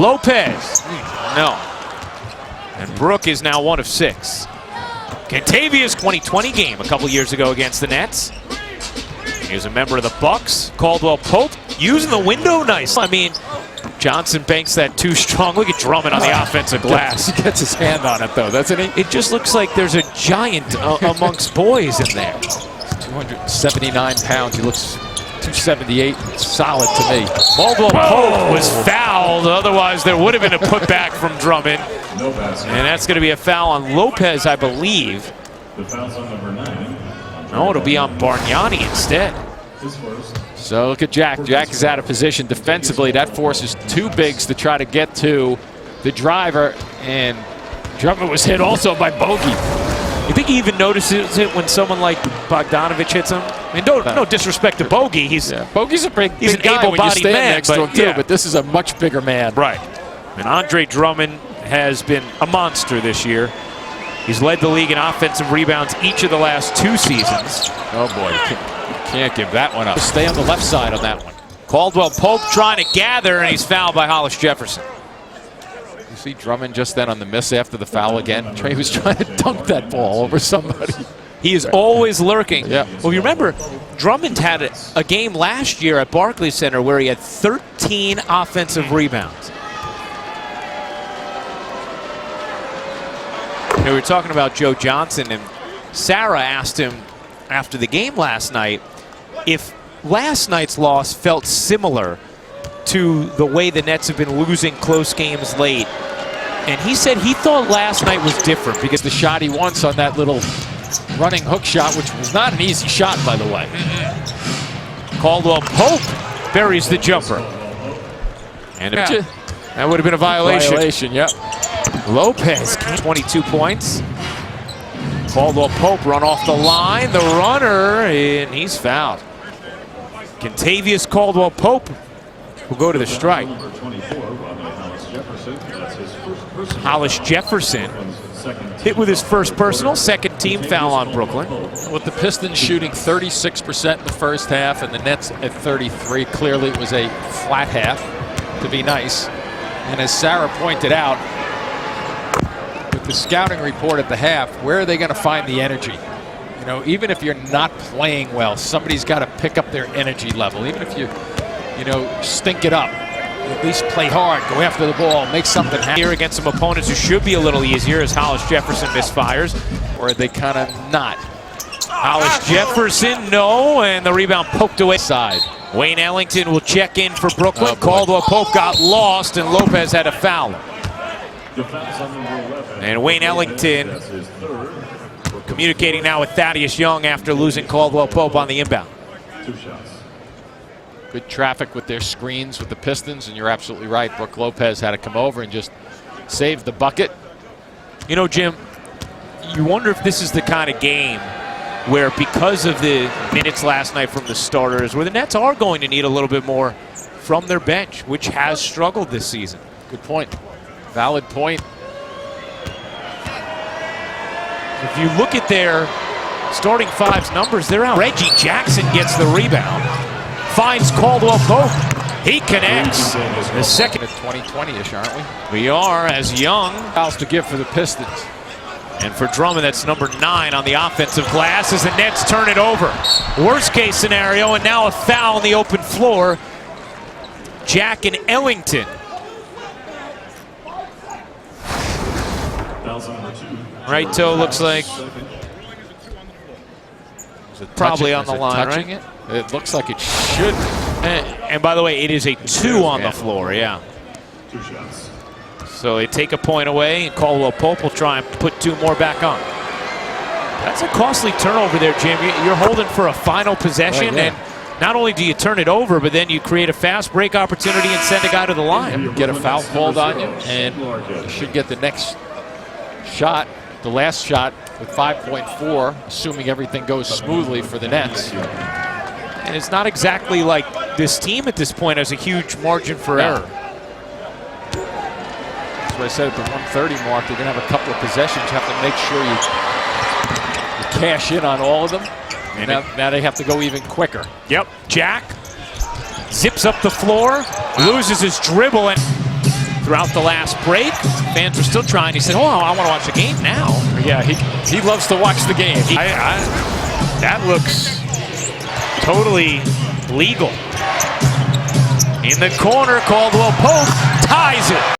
Lopez, no. And Brook is now 1 of 6. Kentavious 2020 game a couple years ago against the Nets. He was a member of the Bucks. Caldwell-Pope using the window nice. I mean, Johnson banks that too strong. Look at Drummond on the offensive glass. He gets his hand on it though, doesn't he? It just looks like there's a giant amongst boys in there. 279 pounds. He looks 278. Solid to me. Caldwell-Pope was fouled. Otherwise, there would have been a putback from Drummond. And that's going to be a foul on Lopez, I believe. The foul's on number 9. No, it'll be on Bargnani instead. So look at Jack. Jack is out of position defensively. That forces two bigs to try to get to the driver. And Drummond was hit also by Bogey. You think he even notices it when someone like Bogdanovic hits him? I mean, no disrespect to Bogey. He's Bogey's a big an guy when you able-bodied stand man, next to him too, yeah. but this is a much bigger man. Right. And Andre Drummond has been a monster this year. He's led the league in offensive rebounds each of the last 2 seasons. Oh boy, you can't give that one up. Stay on the left side on that one. Caldwell-Pope trying to gather, and he's fouled by Hollis Jefferson. You see Drummond just then on the miss after the foul again. Trey was trying to dunk that ball over somebody. He is always lurking. Yeah. Well, you remember, Drummond had a game last year at Barclays Center where he had 13 offensive rebounds. We were talking about Joe Johnson, and Sarah asked him after the game last night if last night's loss felt similar to the way the Nets have been losing close games late. And he said he thought last night was different because The shot he wants on that little running hook shot, which was not an easy shot, by the way. Caldwell-Pope buries the jumper. And that would have been a violation. Yep. Lopez, 22 points. Caldwell-Pope run off the line. The runner, and he's fouled. Kentavious Caldwell-Pope will go to the strike. Hollis Jefferson hit with his first personal, second team foul on Brooklyn. With the Pistons shooting 36% in the first half and the Nets at 33, clearly it was a flat half, to be nice. And as Sarah pointed out, with the scouting report at the half, where are they going to find the energy? You know, even if you're not playing well, somebody's got to pick up their energy level. Even if you stink it up, at least play hard, go after the ball, make something happen. Here against some opponents who should be a little easier as Hollis Jefferson misfires. Or are they kind of not? Hollis Jefferson, no, and the rebound poked away. Side. Wayne Ellington will check in for Brooklyn. Oh, Caldwell-Pope got lost, and Lopez had a foul. And Wayne Ellington communicating now with Thaddeus Young after losing Caldwell-Pope on the inbound. 2 shots. Good traffic with their screens with the Pistons, and you're absolutely right. Brook Lopez had to come over and just save the bucket. You know, Jim, you wonder if this is the kind of game where, because of the minutes last night from the starters, where the Nets are going to need a little bit more from their bench, which has struggled this season. Good point. Valid point. If you look at their starting five's numbers, they're out. Reggie Jackson gets the rebound, finds Caldwell-Pope. He connects. The second. At 2020-ish, aren't we? We are, as Young. Fouls to give for the Pistons. And for Drummond, that's number 9 on the offensive glass as the Nets turn it over. Worst case scenario, and now a foul on the open floor. Jack and Ellington. Right toe looks like probably on the line, right? It? It looks like it should. And by the way, it is a 2 on the floor, yeah. 2 shots. So they take a point away, and Caldwell-Pope will try and put 2 more back on. That's a costly turnover there, Jim. You're holding for a final possession, and not only do you turn it over, but then you create a fast break opportunity and send a guy to the line. Get a foul called on you, and you should get the next shot, the last shot, with 5.4, assuming everything goes smoothly for the Nets. And it's not exactly like this team at this point has a huge margin for error. That's what I said at the 130 mark. They're going to have a couple of possessions. You have to make sure you cash in on all of them. And now they have to go even quicker. Yep. Jack zips up the floor, loses his dribble, and throughout the last break. Fans were still trying. He said, oh, I want to watch the game now. Yeah, he loves to watch the game. That looks totally legal. In the corner, Caldwell-Pope ties it.